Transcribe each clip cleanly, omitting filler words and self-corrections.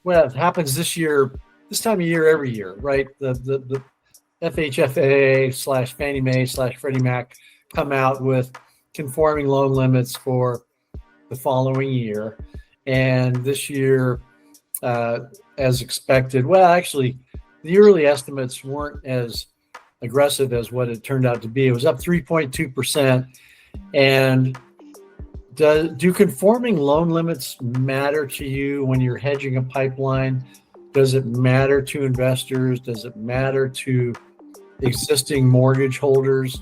Well, it happens this year, this time of year every year, right? The FHFA slash Fannie Mae slash Freddie Mac come out with conforming loan limits for the following year. And this year, uh, as expected, well, actually, the early estimates weren't as aggressive as what it turned out to be. It was up 3.2%. And do conforming loan limits matter to you when you're hedging a pipeline? Does it matter to investors? Does it matter to existing mortgage holders?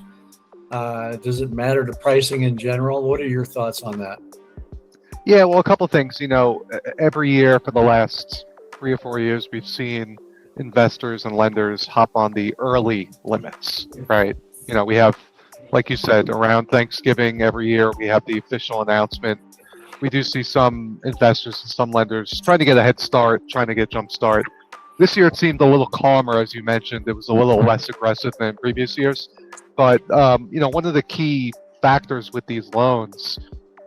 Does it matter to pricing in general? What are your thoughts on that? Yeah, well, a couple things. Every year for the last 3 or 4 years, we've seen investors and lenders hop on the early limits, right? We have, like you said, around Thanksgiving every year, we have the official announcement. We do see some investors and some lenders trying to get a head start, trying to get jump start. This year it seemed a little calmer, as you mentioned. It was a little less aggressive than previous years. But one of the key factors with these loans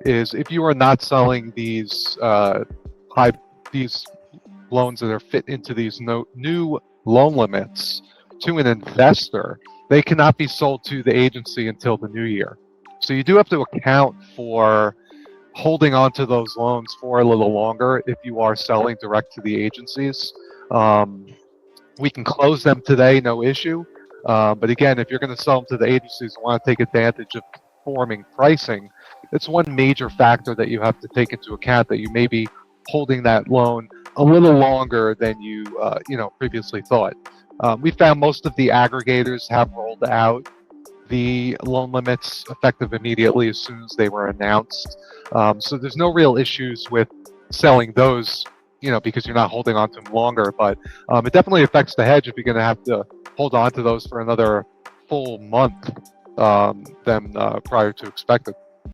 is if you are not selling these these loans that are fit into these new loan limits to an investor, they cannot be sold to the agency until the new year. So you do have to account for holding on to those loans for a little longer if you are selling direct to the agencies. We can close them today, no issue. But again, if you're going to sell them to the agencies and want to take advantage of conforming pricing, it's one major factor that you have to take into account, that you may be holding that loan a little longer than you previously thought. We found most of the aggregators have rolled out the loan limits effective immediately as soon as they were announced. So there's no real issues with selling those, because you're not holding on to them longer. But it definitely affects the hedge if you're going to have to hold on to those for another full month than prior to expected.